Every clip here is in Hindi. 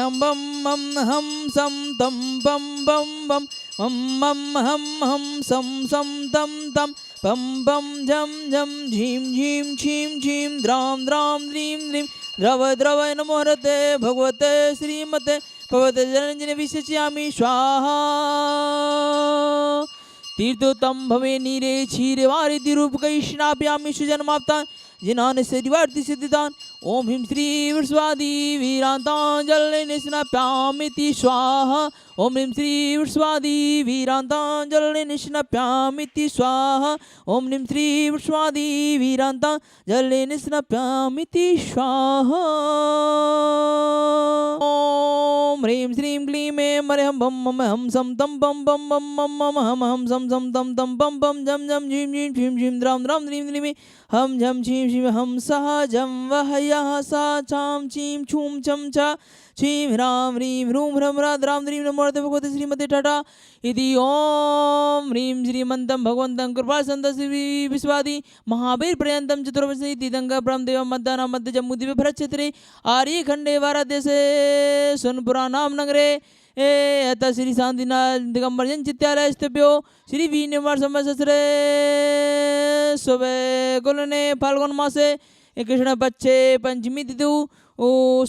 हम बम मम हम सम तम बम बम बम मम मम हम सम तम तम बम बम झम झम झीम झीम छीम छीम द्राम द्राम द्रीम द्रीम द्रव द्रव नमो हरते भगवते श्रीमते भगवते जनंजन विशेष्यामि स्वाहा तीर्थोत्तम भवे नीरे क्षीरे वारिधि रूप कैष्णाभ्यामि सुजन्माप्तान जिनान शरीवार्थि सिद्धिदान ओम ह्रीं श्री विश्वादी वीरांतांजलि स्नाप्यामिति स्वाहा ओम ह्रीं श्री विश्वादी वीरांतांजलि स्नाप्यामिति स्वाहा ओम ह्रीं श्री विश्वादी वीरांतांजलि स्नाप्यामिति स्वाहा ओम ह्रीं श्रीं क्लीं ऐं मरहं बम मम हम सम तम बम बम बम मम मम हम सम सम तम तम बम बम झम झम झीम झीम झीम झीम द्राम द्राम द्रीम द्रीम हम झम झीम झीम हम सह झम वह यह सा छाम छीम छूम छम छा छीम ह्राम ह्रीं ह्रूम ह्रम राम द्रीम नमो भगवते श्रीमते टाटा इति ओम ह्रीं श्रीमन्तं भगवन्तं कृपासन्तं श्री विश्वादि महावीर पर्यन्तं चतुर्वशी तीतंग ब्रह्मदेव मध्याह्न मध्य जम्मूद्वीप भरतक्षेत्रे आर्यखण्डे भारतदेशे सोनपुरा नाम नगरे अतः श्री शांतिनाथ दिगंबर जन चित्यालय स्थिभ्यो श्री वीनिवार संवत्सरे सुबह कुलने फाल्गुन मासे कृष्ण पक्षे पंचमी तिथि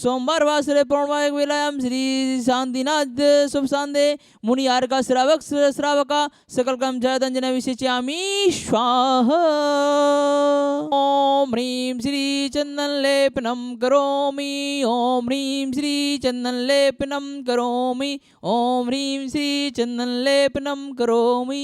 सोमवार वासरे पौर्णमायक वेलायाम श्री शांतिनाथ शुभ शांदे मुनि आर का श्रावक श्रावका सकल कर्म जयदंजन विशेष्यामि स्वाहा ओम ह्रीं श्री चंदन लेपनम करोमि ओम ह्रीं श्री चंदन लेपनम करोमि ओम ह्रीं श्री चंदन लेपनम करोमि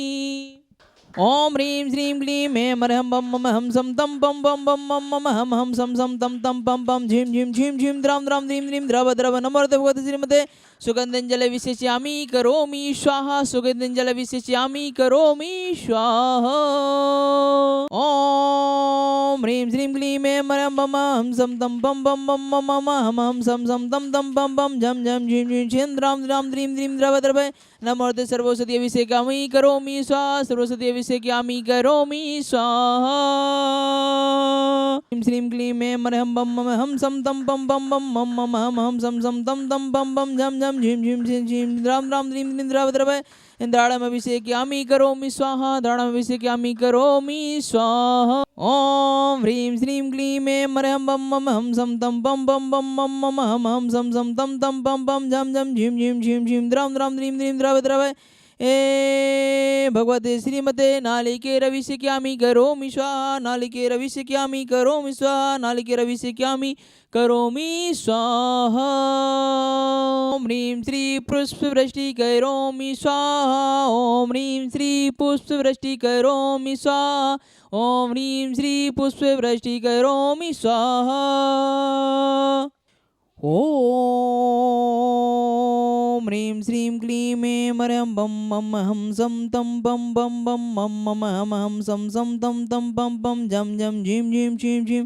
ओम ह्रीं श्रीं क्लीं ऐं मरहं बम मम हम सम तम बम बम बम मम मम हम सम तम तम बम बम झीम झीम झीम झीम द्राम द्राम द्रीम द्रीम द्रव द्रव नमो भगवते श्रीमते सुगंधंजल विशेष्यामि करोमि स्वाहा सुगंधंजल विशेष्यामि करोमि स्वाहा ओम ह्रीं श्रीं क्लीं ऐं मरहं बम हम सम तम बम बम बम मम हम सम तम तम बम बम झम झम झीम झीम झीम द्राम द्राम द्रीम द्रीम द्रव द्रव नमोते सर्वसती अभिषेकामि करोमि स्वाहा सर्वसती अभिषेकामि करोमि स्वाहा श्रीं क्लीं ऐं मरहं बम मम हम सम तम बम बम बम मम मम हम सम तम तम बम बम झम झम झीम झीम झीम झीम द्राम द्राम द्रीम द्रीम द्रव द्रव दाड़मभिषेक्यामि करोमि स्वाहा दाड़मभिषेक्यामि करोमि स्वाहा ओम ह्रीं श्रीं क्लीं ऐं मरहं बम मम हम सम तम बम बम बम मम मम हम सम तम तम बम बम झम झम झीम झीम झीम झीम द्राम द्राम द्रीम द्रीम द्रव द्रव भगवते श्रीमते नालिकेरभिषेक्यामि करोमि स्वाहा नालिकेरभिषेक्यामि करोमि स्वाहा नालिकेरभिषेक्यामि करोमि स्वाहा ओम ह्रीं श्री पुष्पवृष्टि करोमि स्वाहा ओम ह्रीं श्री पुष्पवृष्टि करोमि स्वाहा ओम ह्रीं श्री पुष्पवृष्टि करोमि स्वाहा ओम ह्रीं श्रीं क्लीं ऐं मरहं बम मम हम सम तम बम बम बम मम मम हम सम तम तम बम बम झम झम झीम झीम झीम झीम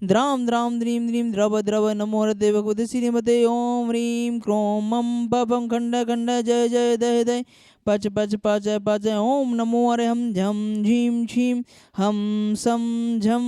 द्राम द्राम द्रीम द्रीम द्रव द्रव नमो हरते भगवते श्रीमते ओम ह्रीं क्रों मम पपम खंड खंड जय जय दय दय पच पच पच पच ओम नमो हरहं झम झीम झीम हम सम झम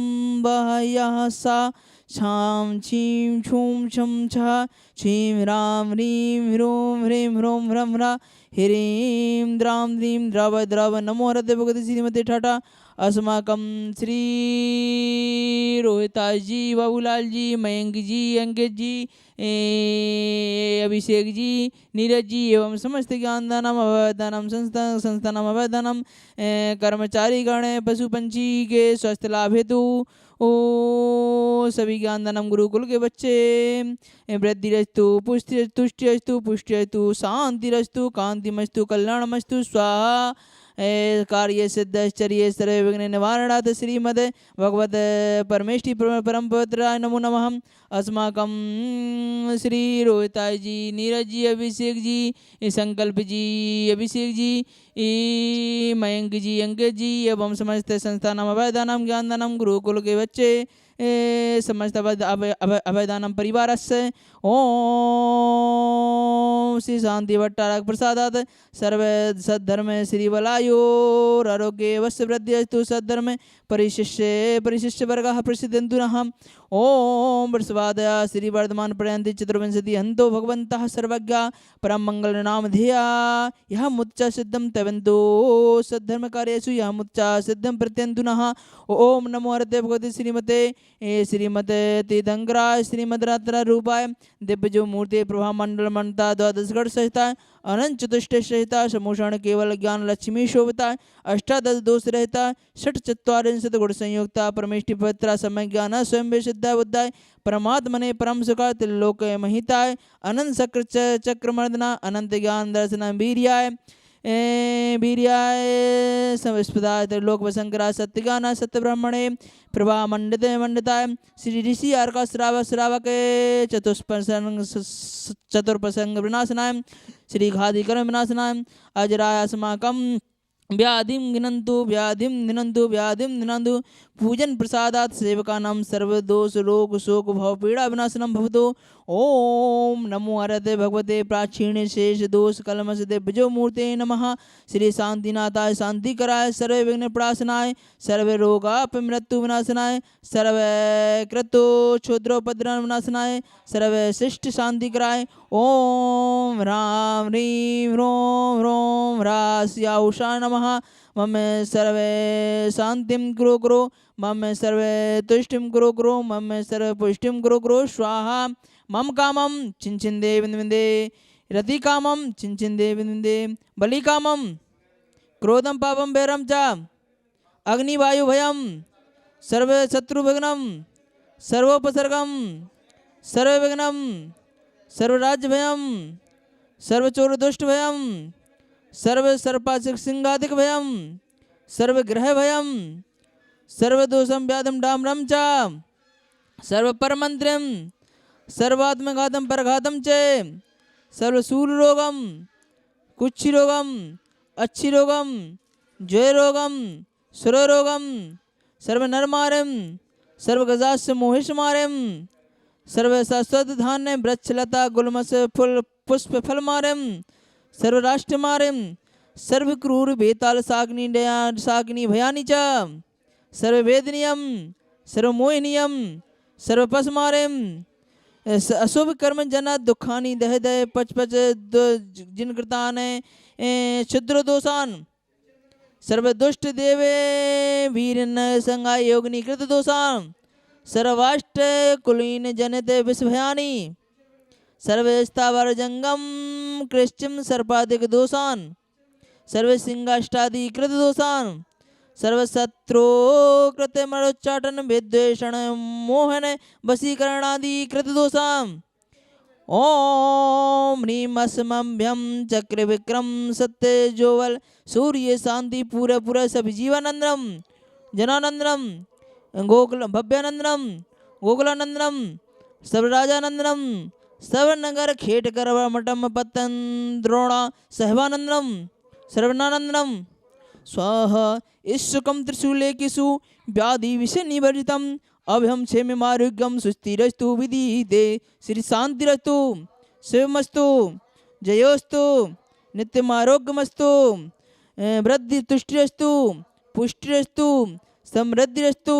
वह यह सा छाम छीम छूम छम छा छीम राम ह्रीं ह्रूम ह्रीं ह्रूम ह्रम ह्रा ह्रीं द्राम द्रीं द्रव द्रव नमो हरते भगवते श्रीमते टाटा अस्माकं श्री रोहिताज जी बाबूलाल जी मयंक जी अंकित जी अभिषेक जी नीरज जी एवं समस्त ज्ञानदानम अवैधानम संस्थानम अवैधानम कर्मचारी गण पशु पंछी के स्वस्थ लाभ हेतु ओ सभी ज्ञानदानम गुरुकुल के बच्चे वृद्धिरस्तु तुष्टिरस्तु पुष्टिरस्तु शांतिरस्तु कांतिमस्तु कल्याणमस्तु स्वाहा कार्य सिद्धश्चर्य सर्व विघ्न निवारणात् श्रीमद भगवत परमेष्टि परम पवित्राय नमो नमः अस्माकं श्री रोहिताज जी नीरज जी अभिषेक जी संकल्प जी अभिषेक जी मयंक जी अंकित जी एवं समस्त संस्थानम अवैधानम ज्ञानदानम गुरुकुल के बच्चे समस्त अभयदानं परिवारस्य ओम श्री शांति भट्टारक प्रसादात् सर्वे सद्धर्म श्रीबलायोरारोग्ये वस्य वृद्धिस्तु सद्धर्म परिशिष्य वर्गः प्रसिद्धन्तु नः ओम वृषभादय श्री वर्धमान पर्यन्ति चतुर्विंशति हन्तो भगवन्तः सर्वज्ञा परम मंगल नाम ध्येया यह मुच्चा सिद्धम तवंतो सद्धर्म कार्येषु यह मुच्चा सिद्धम प्रत्यन्तु नः ओम नमो हरते भगवते श्रीमते तीर्थंकराय श्रीमद रत्न रूपाय दिव्य जो मूर्ति प्रभा मंडल मंडता द्वादश गढ़ सहिता अनंत चतुष्ट सहिता समूषण केवल ज्ञान लक्ष्मी शोभता अष्टादश दोष रहता षट चत्वारिंशत गुण संयुक्ता परमेष्टि पवित्रा समय ज्ञान स्वयं सिद्धा बुद्धाय परमात्मने परम सुखा त्रिलोक महिताय अनंत सक्र चक्र मर्दना अनंत ज्ञान दर्शन वीर्याय समस्पदाय त्रिलोक वसंकरा सत्यगाना सत्य ब्रह्मणे प्रभा मंडिताय श्री ऋषि अर्का श्रावक चतुर्प्रसंग विनाशनाय श्री घाधिकर्म विनाशनाय अजराय अस्माकं व्याधिं निनन्तु पूजन प्रसादात् सेवकानां सर्वदोष रोग शोक भव पीड़ा विनाशनं भवतु ओम नमो हरते भगवते प्राचीन शेष दोष कलमश दिव्यो मूर्ते नमः श्री शांतिनाथाय शांतिकराय सर्व विघ्न प्रणाशनाय सर्व रोगाप मृत्यु विनाशनाय सर्व कृतो क्षुद्रोपद्रव विनाशनाय सर्व शिष्ट शांतिकराय ओम राम ह्रीं ह्रों ह्रास्या उषा नमः मम सर्वे शांतिं कुरु मम सर्वे तुष्टिं कुरु मम सर्व पुष्टिं कुरु स्वाहा मम कामं चिंचिन्दे विन्दे रति कामं चिंचिन्दे विन्दे बलि कामं क्रोधं पापं वैरं च अग्निवायु भयं सर्व शत्रु विघ्नं सर्वोपसर्गं सर्व विघ्नं सर्वराज्य भयं सर्वचोर दुष्ट भयं सर्व सर्पासिक सिंहादिक भयं सर्व ग्रह भयं सर्वदोषं व्याधं डाम्रं च सर्व परमंत्रिं सर्वात्मघातं परघातं च सर्वशूल रोगं कुक्षि रोगं अच्छी रोगं जय रोगं सुर रोगं सर्व नरमारं सर्व गजास्य मोहिषमारं सर्व शाश्वत धान्य वृक्षलता गुलमस फुल पुष्प फल मारं सर्व राष्ट्र मारं सर्व क्रूर बेताल साग्नि भयानि च सर्व वेदनीयं सर्व मोहिनीयं सर्व पश मारं अशुभ कर्म जना दुखानि दह दह पच जिन कृतान क्षुद्र दोषान सर्व दुष्ट देवे वीर संगाय योगिनी कृत दोषान सर्वाष्ट कुलीन जनते विषभयानि सर्व स्थावर जंगम कृष्टिम सर्पादिक दोषान सर्व सिंहाष्टादि कृत दोषान सर्व शत्रु कृत मरोच्चाटन विद्वेषण मोहन वशीकरणादि कृत दोषाम ओम ह्रीं असमभ्यम चक्र विक्रम सत्य जोवल सूर्य शांति पूरा पूरा सब जीवानंदम जनानंदम गोकुल भव्यानंदम गोकुलानंदम सब राजानंदम सब नगर खेट कर मठम पतन द्रोणा सहवानंदम सर्वनानंदम स्वाहा इष्कम त्रिशूलेकिषु व्याधि विषय निवर्जितम अभयम क्षेम आरोग्यम सुस्थिरस्तु विधीते श्री शांतिरस्तु शिवमस्तु जयोस्तु नित्यमारोग्यमस्तु वृद्धि तुष्टिरस्तु पुष्टिरस्तु समृद्धिरस्तु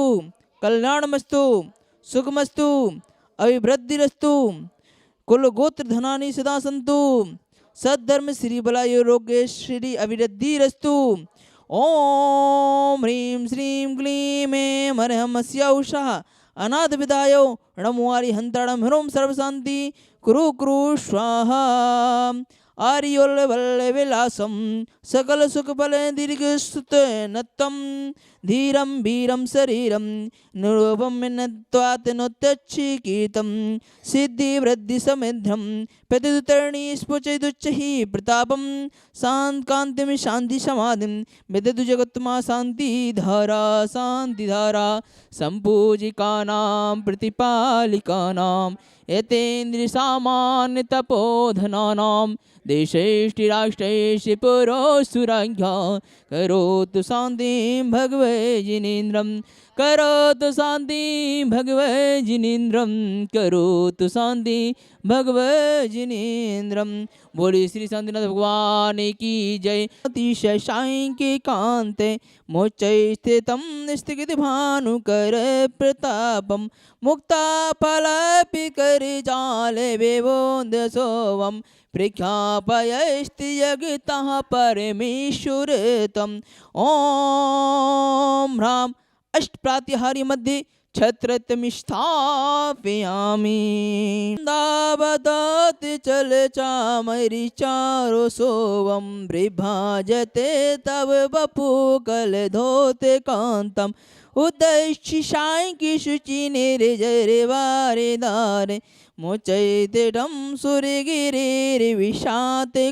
कल्याणमस्तु सुखमस्तु अभिवृद्धिरस्तु कुल गोत्र धनानि सदा सन्तु सद्धर्म श्री बलायोरोग्य श्री अभिवृद्धिरस्तु ओम ह्रीं श्रीं क्लीं ऐं हरहमस्या उषः अनाथ विदायो णमुवारि हंतरणं ह्रों सर्वशांति कुरु स्वाहा आर्योल वल्ल विलासम सकल सुख फल दीर्घ नत्तम धीरम वीरम शरीरम निरूपम नत्वात् नोत्यच्छिकीतम सिद्धि वृद्धि समिध्रम प्रतिदुतरणी स्फुचिदुच्चहि प्रतापम शांत कांतिम शांति समाधिम विदधु जगत्मा शांति धारा संपूजिकानां प्रतिपालिकानां एतेन्द्र सामान्य तपोधनानां देशेष्टि राष्ट्रेष्टि पुरोऽसुराज्ञा करोतु शान्तिं भगवे जिनेन्द्रं करोतु शांति भगवज्जिनेन्द्रं करोतु शांति भगवज्जिनेन्द्रं। बोली श्री शांतिनाथ भगवान की जय। अतिशय सायं कांते मोचै स्थितं स्थित भानुकर प्रतापम मुक्ता फलपिकर जाल विबोध सोवम प्रख्यापयस्ति जगतः परमेश्वर तम। ओम राम अष्टप्रातिहारी मध्ये छत्रतमिस्थापयामि। दावदत् चल चामरि चारो सोवम विभाजते तव वपु कलधोते कांतम उदयि सायं शुचि निर्जरवारे दारे मोचैतिडं सूर्यगिरिर्विशाते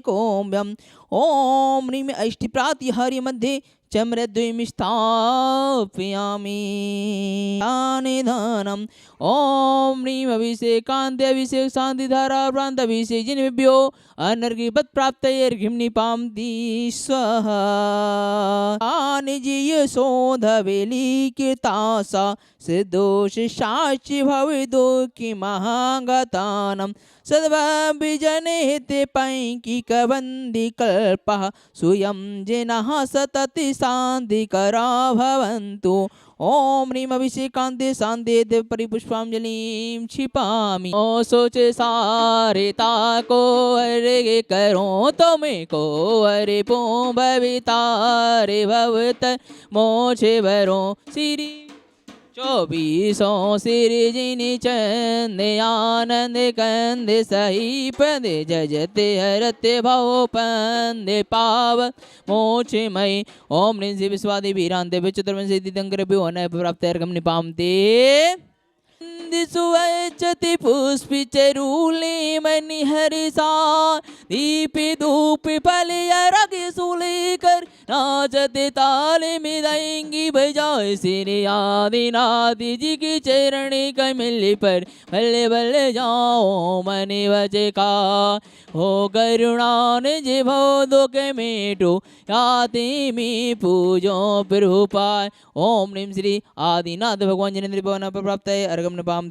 कोम्यम। ओम ह्रीं अष्टप्रातिहारी मध्ये चम्रद्वयं स्थापयामि निधानम्। ओम ह्रीं अभिषेकान्ते अभिषेक शांति धारा प्रांत अभिषेक जिनेभ्यो अनर्घ्यपद प्राप्तये निपाम्ति स्वाहा। निजीय शोधवेली कीर्तासा सिद्धोष साक्षि भविदुःखि महागतानम् सद्भाविजने ते पैकी कवन्दी कल्पः सूयं जिनः सतति शान्तिकरा भवन्तु। ओम ह्रीं अभिषेकान्ते शान्ते देव परिपुष्पांजलिं क्षिपामि। ओ सोचे सारे ताको अरे करो तुम्हें को अरे पो भवितारे भवत मोचे वरो श्री 24 श्री जिनि चंदे आनंद कंदे सही पदे जजते हरते भव पंदे पाव मोचे मई। ओम ह्रीं श्री विश्वादि वीरांते विचित्रम सिद्धि दंकर भ्यो अनय प्राप्त अर्घम निपामते। सुवचति पुष्पि चरूले मणि हरिसा दीपि धूप फल अरग सुलेकर नाचते ताले मिदाएंगी बजाए श्री आदिनाथ जी की चरणी कमल पर भले भले जाओ मनि वचे का हो करुणान जे भव दुख मेटो याति मी पूजो प्रभु पाय। ओम ह्रीं श्री आदिनाथ भगवान जिनेन्द्र भवन प्राप्त अर्घम निपामति।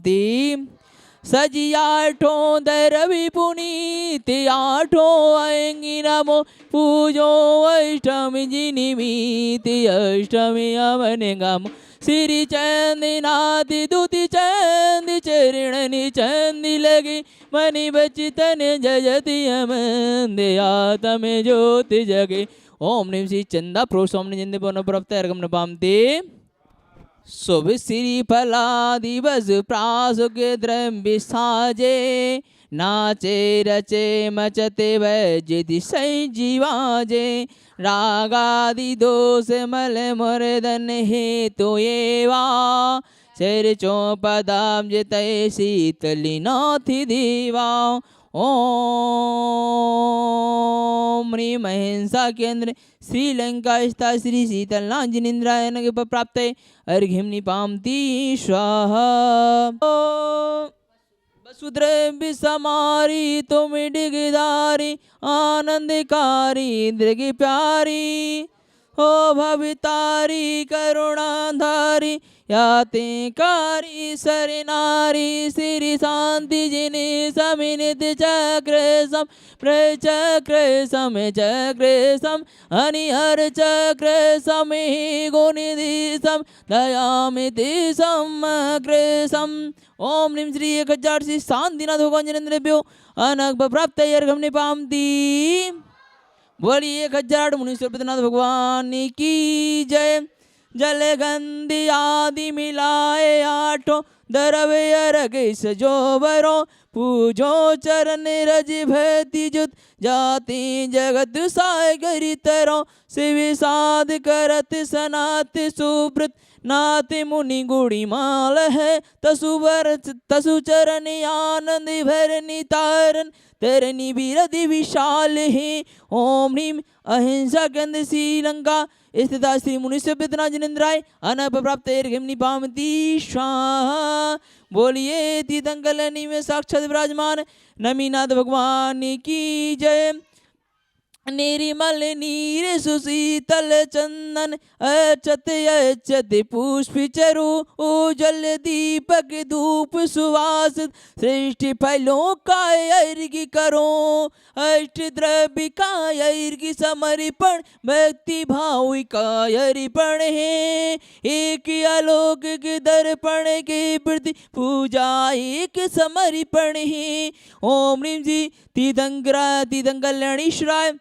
सजियाठो दरवि पुनीत आठो आएंगी नमो पूजो अष्टमी जिनिमीत अष्टमी अवन गम श्री चंदनाथ दूति चंद चरणनि चंदी लगे मनि बचितन जजति अमंदे आत्म ज्योति जगे। ओम ह्रीं श्री चंदा प्रोसोमनि जिंदे भवन प्राप्त अर्घम निपामति। शुभ श्री फला दिवस प्रासुक द्रव्य साजे नाचे रचे मचते वैजिति संजीवाजे रागादि दोष मल मुर्दन हेतु एवा सिर चौपदाम जितय शीतली नाथि दीवा। ओम ह्रीं अहिंसा केंद्र श्रीलंका स्था श्री शीतलनाथ जिनेन्द्राय नमः प्राप्त अर्घ्यं निपामति स्वाहा। वसुद्रव्य समारी तुम डिगधारी आनंदकारी इंद्र की प्यारी हो भवितारी करुणाधारी याते कारी सरनारी श्री शांति जिने समिनित चक्र सम प्रचक्र सम चक्र सम हनिहर चक्र समे गुणिधि सम दयामिति समग्र सम। ओम ह्रीं श्री 1000 श्री शांतिनाथ भगवान जिनेन्द्रेभ्यो अनघ प्राप्त अर्घम निपामति। बोलिए 1008 मुनीश्वर पतिनाथ भगवान की जय। जल गंधि आदि मिलाए आठों दरवे अर्घ सजोवरो पूजो चरण रज भति जुत जाति जगत सागर तरो शिव साध करत सनात सुब्रत नाथ मुनि गुड़ी माल है तसु चरण आनंद भरनी तारन तरनी विरधि विशाल है। ओम ह्रीं अहिंसा केंद्र श्रीलंका स्थित श्री मुनीश्वर पतिनाथ जिनेन्द्राय अनप प्राप्त अर्घ्यं निपामति स्वाहा। बोलिए तीर्थंकरनी में साक्षात विराजमान नमीनाथ भगवान की जय। निर्मल नीर सुशीतल चंदन अचत अचत पुष्प चरु उजल दीपक धूप सुवास श्रेष्ठ फलों का अर्घ्य करो अष्ट द्रव्य का अर्घ्य समर्पण भक्ति भाव का अर्पण है एक अलौकिक दर्पण के प्रति पूजा एक समर्पण है। ओम ह्रीं जी तीर्थंकल्याणेश्वराय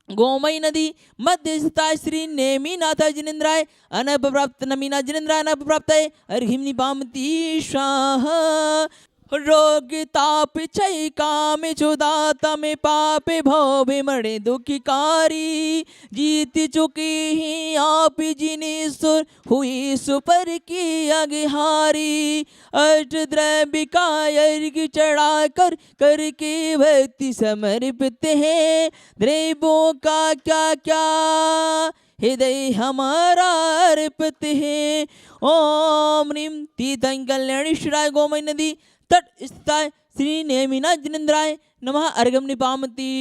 गोमयी नदी मध्य स्थिता श्री नेमिनाथ जिनेन्द्राय अनपप्राप्त नमीना जिनेन्द्राय अनपप्राप्त अर्घिम निपामती स्वाहा। रोग ताप क्षय काम चुदाता में पापे भव मरे दुखिकारी जीत चुके हैं आप जिन्हें सुर हुई सुपर की अगहारी अष्ट द्रव्य का अर्घ्य चढ़ा कर करके भक्ति समर्पित है द्रव्यों का क्या क्या हृदय हमारा अर्पित है। ओम ह्रीं तीर्थंकल्याणेश्वराय गोमयी नदी तट स्थिताय श्री नेमिनाथ जिनेन्द्राय नमः अर्घ्यं निपामती।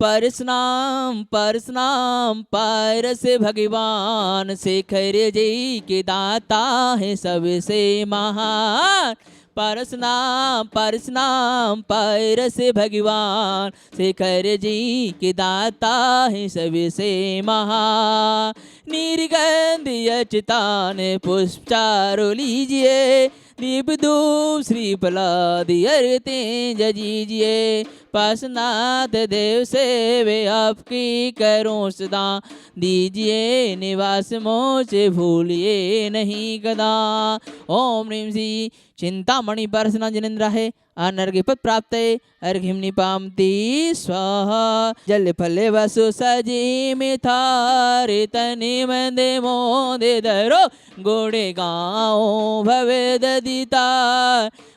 परशुराम परशुराम पारस भगवान शेखर जी के दाता है सबसे महान परशुराम परशुराम पारस भगवान शेखर जी के दाता है सबसे महान निर्गंध अचितान पुष्प चारो लीजिए दीप धूप श्रीफला दियर तेज जीजिए पार्श्वनाथ देव से वे आपकी करो सदा दीजिए निवास मोचे भूलिए नहीं कदा। ओम ह्रीं श्री चिंतामणि पार्श्वनाथ जिनेन्द्राय अनर्घ्य पद प्राप्त अर्घ्यं निपामती स्वाहा। जल फले वसु सजी मिथारे तनि मंदे मोदे धरो गोड़े गाओ भवे ददिता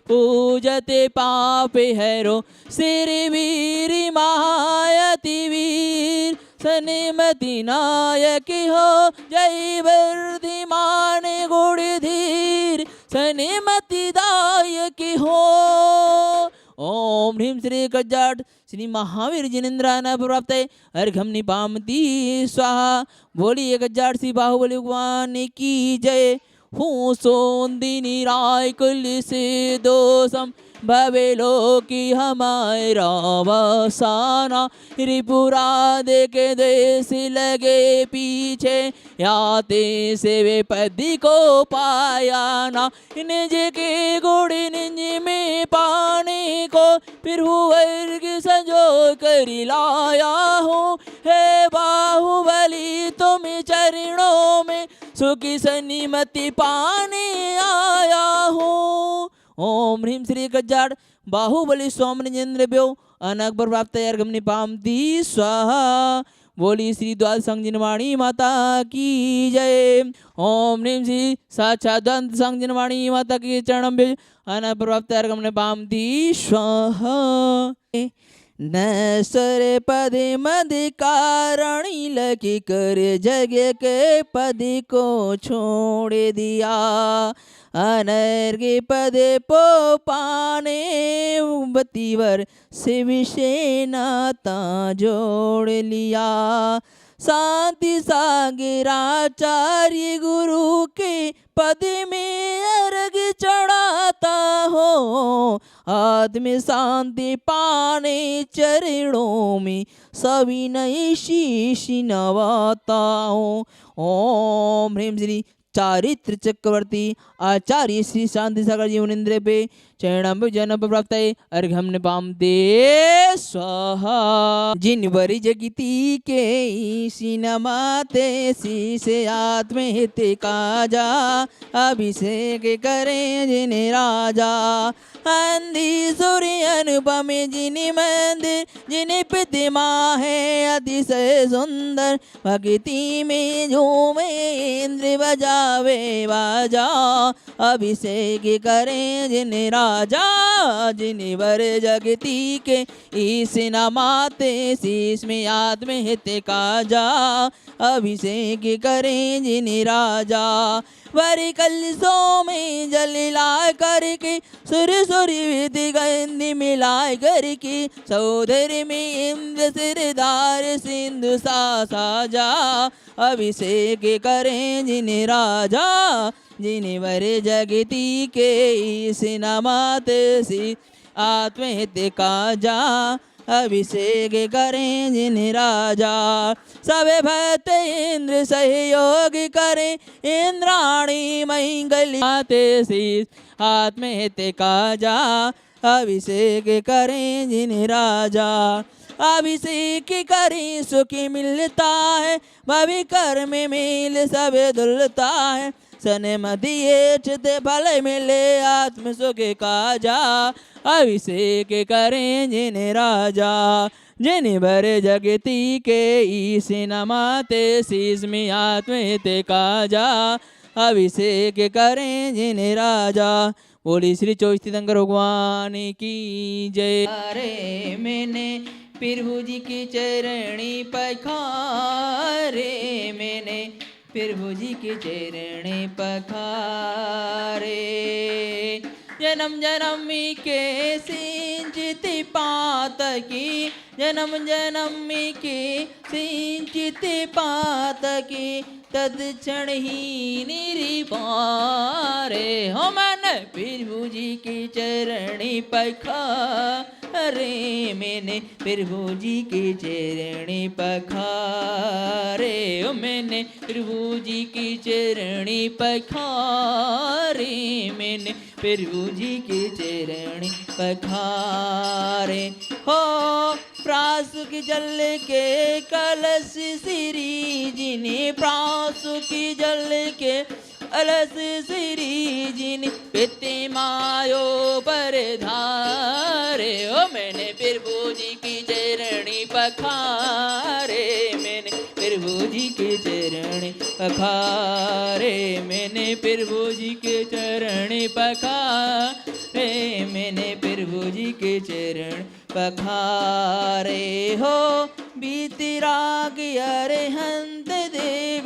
पूजते पापे हरो सिर वीर महायति वीर सनिमति नायक हो जय वर्धिमान गुण धीर सनिमति दायक हो। ओम ह्रीं श्री गज्जाट श्री महावीर जिनेन्द्राय प्राप्त अर्घ्यं निपामती स्वाहा। बोलिए गज्जाट श्री बाहुबली भगवान की जय। हूँ सोंदिनी राय कुल से दोषम भवे लोकी हमारा वसाना रिपुरा दे के देश लगे पीछे याते से वे पदी को पाया ना निज के गुड़ निज में पाने को फिर वर्ग सजो कर लाया हूँ हे बाहुबली तुम चरणों में सुखी सन्निमति पाने आया हूँ। ओम ह्रीं श्री गज्जाट बाहुबली स्वामिनेन्द्रभ्यो अनकबर प्राप्त अर्घ्यं निपामती स्वाहा। बोली श्री द्वादश संजीवनी माता की जय। ओम ह्रीं श्री साक्षात द्वादश संजीवनी माता की चरणम अनकबर प्राप्त अर्घ्यं निपामती स्वाहा। नसर पद मद कारणी लकी कर जग के पद को छोड़ दिया अनर्घ्य पद पो पाने बतीवर से विषय नाता जोड़ लिया शांति सागराचार्य गुरु के पद में अर्घ्य चढ़ाता हो आत्म शांति पाने चरणों में सविनय शीश नवाता हो। ओम ह्रीं श्री चारित्र चक्रवर्ती आचार्य श्री शांति सागर जीवनेन्द्र पे चरणम जन्म प्राप्त अर्घ्यं निपामते स्वाहा। जिन वरि जगती के सिनमाते शीश आत्महित काजा अभिषेक करें जिन राजा अंधी सूर्य अनुपम जिन मंदिर जिन प्रतिमा है अतिशय सुंदर भक्ति में झूमे इंद्र बजावे बाजा अभिषेक करें जिन राजा जिन वर जगती के ईश नमाते शीश में आत्महित काजा अभिषेक करें जिन राजा वरी कलसों में जल ला करके सुर सुरी विधि गंधी मिलाए करके सौधर में इंद्र सिरदार सिंधु सा साजा अभिषेक करें जिन्हें राजा जिन्हें वर जगती के इस नमत सी आत्महत्या का जा अभिषेक करें जिन्हें राजा सब भक्त इंद्र सहयोग करें इंद्राणी मंगलाते शीस आत्महत्या का जा अभिषेक करें जिन्हें राजा अभिषेक करें सुखी मिलता है भवि कर्म मेल सब दुलता है सन मदिये चित फल मिले आत्म सुख का जा अभिषेक करें जिन्हें राजा जिन्हें भर जगती के ईस नमाते शीस में आत्महत्या का जा अभिषेक करें जिन्हें राजा। बोली श्री चौस्तीशंकर भगवान की जय। अरे मैंने प्रभु जी की चरणी पखारे मैंने प्रभु जी की चरणी पखारे जन्म जन्म के सिंचित पात की जन्म जन्म के सिंचित पात की तत्क्षण ही निरिपारे हो मन प्रभु जी की चरणी पखारे मैंने प्रभु जी की चरणी पखारे हो मैंने प्रभु जी की चरणी पखारे मैंने प्रभु जी की चरणी पखारे हो प्रासुक जल के कलश श्री जिन्हें प्रासुक जल के अलस श्री जिन पिते मायो पर धारे ओ मैंने प्रभु जी की चरणी पखारे मैंने प्रभु जी के चरणी पखारे मैंने प्रभु जी के चरणी पखारे मैंने प्रभु जी के चरण पखारे हो बीती राग अरे हंत देव